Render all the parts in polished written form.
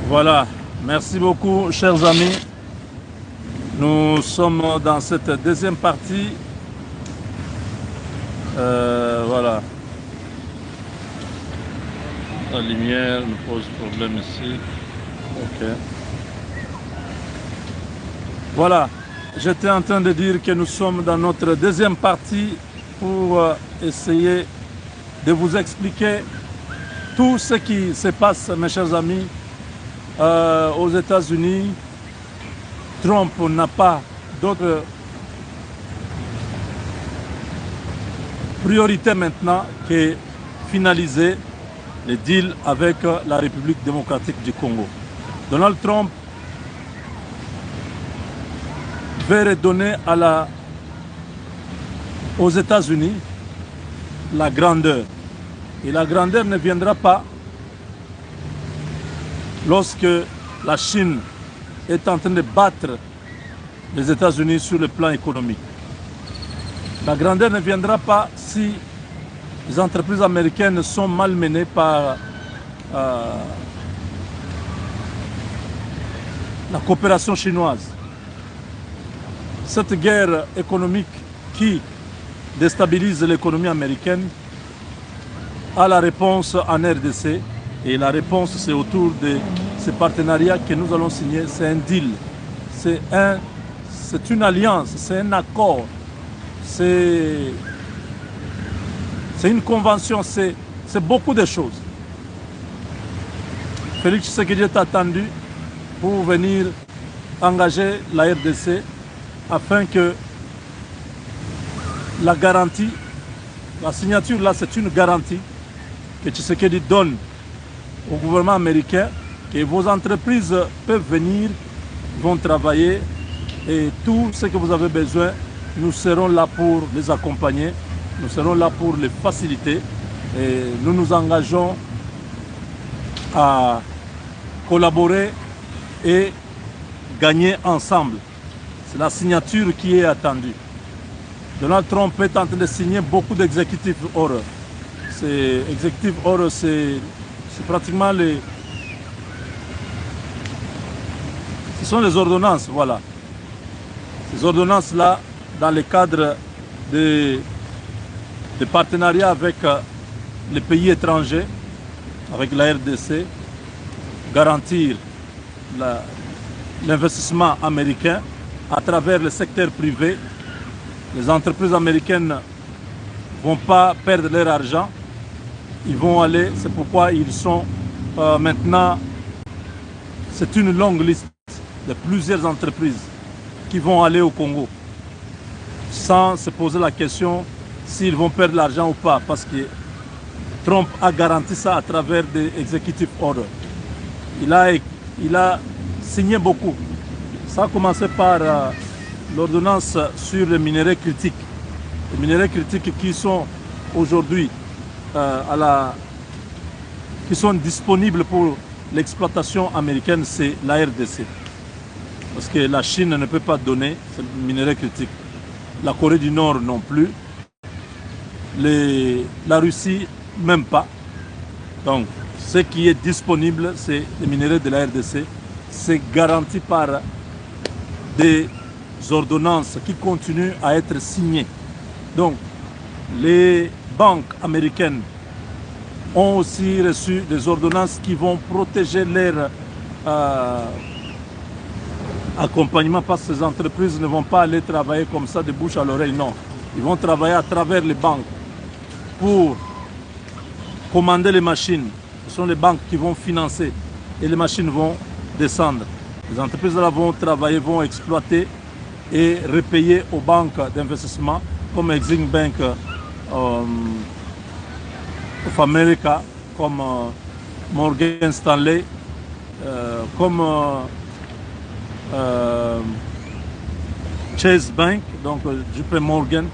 Voilà, merci beaucoup chers amis. Nous sommes dans cette deuxième partie. Voilà. La lumière nous pose problème ici. Ok. Voilà, j'étais en train de dire que nous sommes dans notre deuxième partie pour essayer de vous expliquer tout ce qui se passe, mes chers amis, aux États-Unis. Trump n'a pas d'autre priorité maintenant que finaliser les deals avec la République démocratique du Congo. Donald Trump veut redonner aux États-Unis la grandeur. Et la grandeur ne viendra pas lorsque la Chine est en train de battre les États-Unis sur le plan économique. La grandeur ne viendra pas si les entreprises américaines sont malmenées par la coopération chinoise. Cette guerre économique qui déstabilise l'économie américaine a la réponse en RDC. Et la réponse, c'est autour de ce partenariat que nous allons signer. C'est un deal, c'est une alliance, c'est un accord, c'est une convention, c'est beaucoup de choses. Félix Tshisekedi est attendu pour venir engager la RDC afin que la garantie, la signature là, c'est une garantie que Tshisekedi donne au gouvernement américain que vos entreprises peuvent venir, vont travailler et tout ce que vous avez besoin, nous serons là pour les accompagner, nous serons là pour les faciliter et nous nous engageons à collaborer et gagner ensemble. C'est la signature qui est attendue. Donald Trump est en train de signer beaucoup d'exécutifs orders. Ces executive orders, c'est pratiquement ce sont les ordonnances, voilà. Ces ordonnances-là, dans le cadre de partenariats avec les pays étrangers, avec la RDC, garantir l'investissement américain à travers le secteur privé. Les entreprises américaines ne vont pas perdre leur argent. Ils vont aller, c'est pourquoi ils sont maintenant, c'est une longue liste de plusieurs entreprises qui vont aller au Congo sans se poser la question s'ils vont perdre l'argent ou pas, parce que Trump a garanti ça à travers des executive orders. Il a signé beaucoup. Ça a commencé par l'ordonnance sur les minerais critiques. Les minerais critiques qui sont aujourd'hui qui sont disponibles pour l'exploitation américaine, c'est la RDC. Parce que la Chine ne peut pas donner ces minerais critiques. La Corée du Nord non plus. La Russie, même pas. Donc, ce qui est disponible, c'est les minerais de la RDC. C'est garanti par des ordonnances qui continuent à être signées. Donc, les banques américaines ont aussi reçu des ordonnances qui vont protéger leur accompagnement, parce que ces entreprises ne vont pas aller travailler comme ça de bouche à l'oreille, non. Ils vont travailler à travers les banques pour commander les machines. Ce sont les banques qui vont financer et les machines vont descendre. Les entreprises là vont travailler, vont exploiter et repayer aux banques d'investissement comme Exim Bank of America, comme Morgan Stanley, comme Chase Bank, donc JP Morgan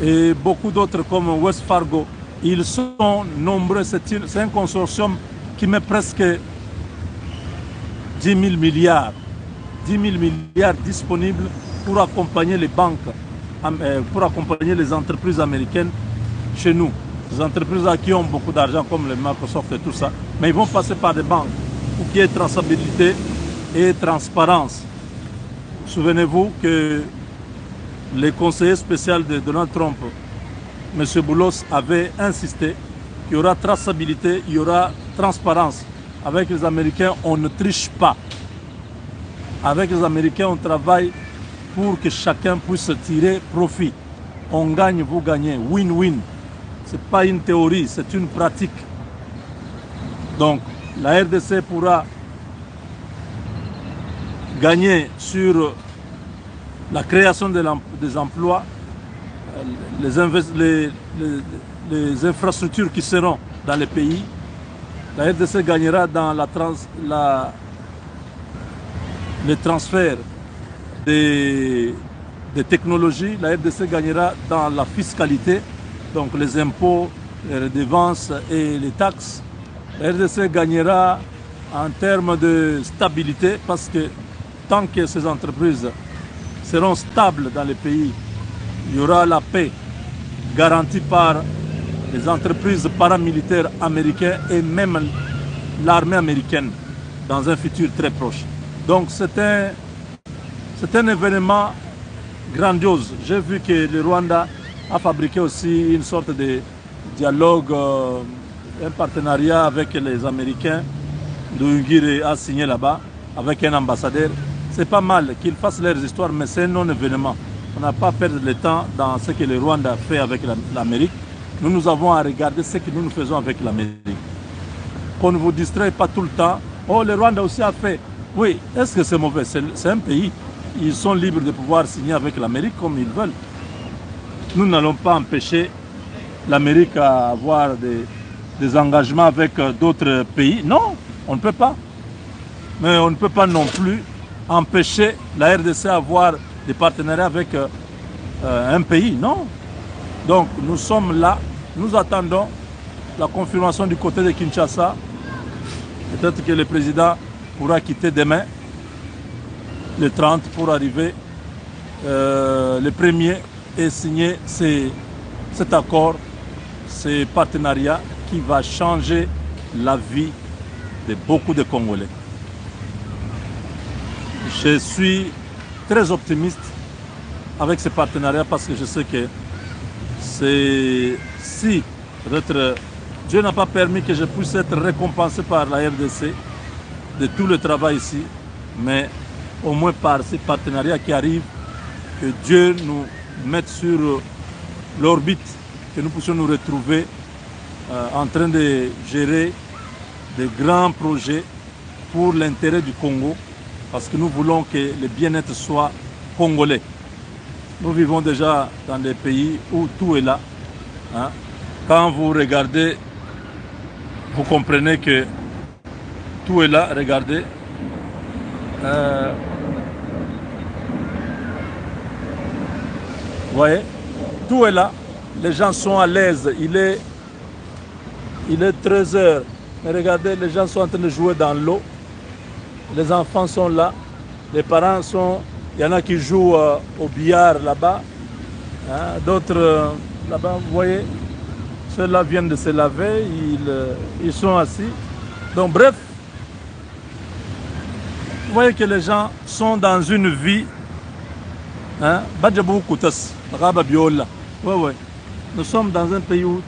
et beaucoup d'autres comme Wells Fargo. Ils sont nombreux, c'est un consortium qui met presque 10 000 milliards. 10 000 milliards disponibles pour accompagner les banques, pour accompagner les entreprises américaines chez nous. Des entreprises qui ont beaucoup d'argent comme le Microsoft et tout ça, mais ils vont passer par des banques pour qu'il y ait traçabilité et transparence. Souvenez-vous que le conseiller spécial de Donald Trump, M. Boulos, avait insisté qu'il y aura traçabilité, il y aura transparence. Avec les Américains, on ne triche pas. Avec les Américains, on travaille pour que chacun puisse tirer profit. On gagne, vous gagnez. Win-win. Ce n'est pas une théorie, c'est une pratique. Donc, la RDC pourra gagner sur la création des emplois, les infrastructures qui seront dans les pays. La RDC gagnera dans le transfert des technologies. La RDC gagnera dans la fiscalité, donc les impôts, les redevances et les taxes. La RDC gagnera en termes de stabilité parce que tant que ces entreprises seront stables dans les pays, il y aura la paix garantie par les entreprises paramilitaires américaines et même l'armée américaine dans un futur très proche. Donc c'est un événement grandiose. J'ai vu que le Rwanda a fabriqué aussi une sorte de dialogue, un partenariat avec les Américains. Ndouingire a signé là-bas avec un ambassadeur. C'est pas mal qu'ils fassent leurs histoires, mais c'est un non-événement. On n'a pas perdu le temps dans ce que le Rwanda fait avec l'Amérique. Nous avons à regarder ce que nous faisons avec l'Amérique. Qu'on ne vous distrait pas tout le temps. Oh, le Rwanda aussi a fait. Oui, est-ce que c'est mauvais? C'est un pays. Ils sont libres de pouvoir signer avec l'Amérique comme ils veulent. Nous n'allons pas empêcher l'Amérique à avoir des engagements avec d'autres pays. Non, on ne peut pas. Mais on ne peut pas non plus empêcher la RDC à avoir des partenariats avec un pays. Non. Donc nous sommes là, nous attendons la confirmation du côté de Kinshasa. Peut-être que le président pourra quitter demain, le 30, pour arriver le 1er et signer cet accord, ce partenariat qui va changer la vie de beaucoup de Congolais. Je suis très optimiste avec ce partenariat parce que je sais que si peut-être Dieu n'a pas permis que je puisse être récompensé par la RDC de tout le travail ici, mais au moins par ces partenariats qui arrivent, que Dieu nous mette sur l'orbite, que nous puissions nous retrouver en train de gérer des grands projets pour l'intérêt du Congo, parce que nous voulons que le bien-être soit congolais. Nous vivons déjà dans des pays où tout est là. Hein. Quand vous regardez, vous comprenez que tout est là. Regardez. Vous voyez, tout est là. Les gens sont à l'aise. Il est 13 heures. Mais regardez, les gens sont en train de jouer dans l'eau. Les enfants sont là. Les parents sont... Il y en a qui jouent au billard là-bas. Hein, d'autres là-bas, vous voyez. Ceux-là viennent de se laver. Ils sont assis. Donc bref, vous voyez que les gens sont dans une vie. Hein, ouais. Nous sommes dans un pays où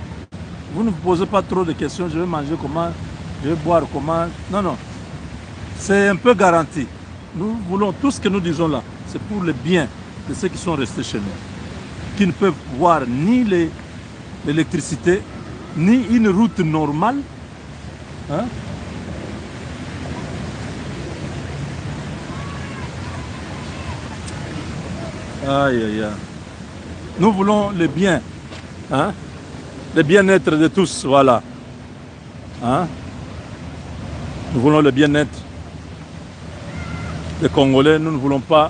vous ne vous posez pas trop de questions. Je vais manger comment, je vais boire comment. Non, non. C'est un peu garanti. Nous voulons tout ce que nous disons là. C'est pour le bien de ceux qui sont restés chez nous. Qui ne peuvent voir ni l'électricité, ni une route normale. Hein? Aïe, aïe, aïe. Nous voulons le bien. Hein? Le bien-être de tous, voilà. Hein? Nous voulons le bien-être des Congolais. Nous ne voulons pas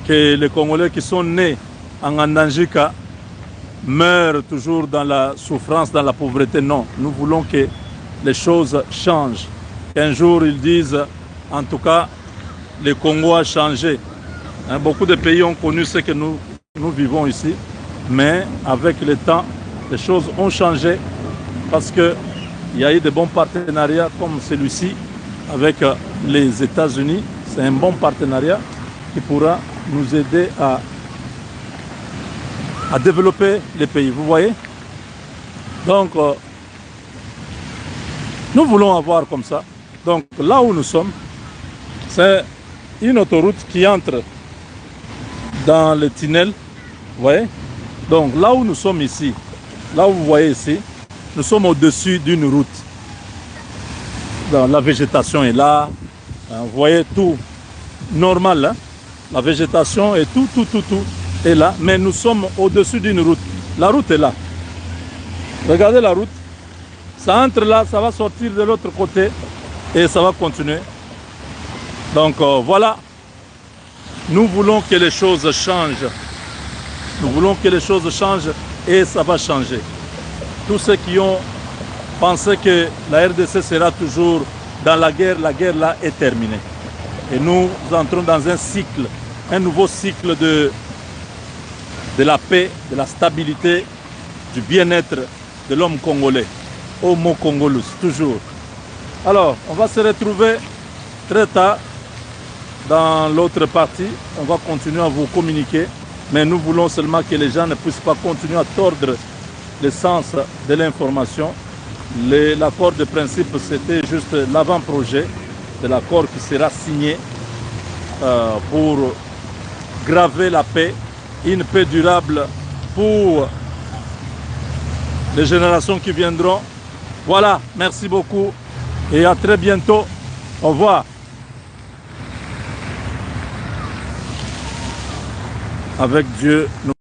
que les Congolais qui sont nés en Andanjika meurent toujours dans la souffrance, dans la pauvreté. Non, nous voulons que les choses changent. Qu'un jour ils disent, en tout cas, le Congo a changé. Hein, beaucoup de pays ont connu ce que nous vivons ici, mais avec le temps, les choses ont changé parce qu'il y a eu de bons partenariats comme celui-ci avec les États-Unis. C'est un bon partenariat qui pourra nous aider à développer les pays. Vous voyez? Donc, nous voulons avoir comme ça. Donc, là où nous sommes, c'est une autoroute qui entre dans le tunnel. Vous voyez? Donc, là où nous sommes ici, là où vous voyez ici, nous sommes au-dessus d'une route. Donc, la végétation est là. Vous voyez tout normal. Hein? La végétation et tout est là. Mais nous sommes au-dessus d'une route. La route est là. Regardez la route. Ça entre là, ça va sortir de l'autre côté et ça va continuer. Donc voilà. Nous voulons que les choses changent. Nous voulons que les choses changent et ça va changer. Tous ceux qui ont pensé que la RDC sera toujours dans la guerre là est terminée. Et nous entrons dans un cycle, un nouveau cycle de la paix, de la stabilité, du bien-être de l'homme congolais. Homo Congolus, toujours. Alors, on va se retrouver très tard dans l'autre partie. On va continuer à vous communiquer, mais nous voulons seulement que les gens ne puissent pas continuer à tordre le sens de l'information. L'accord de principe, c'était juste l'avant-projet de l'accord qui sera signé pour graver la paix, une paix durable pour les générations qui viendront. Voilà, merci beaucoup et à très bientôt. Au revoir. Avec Dieu, nous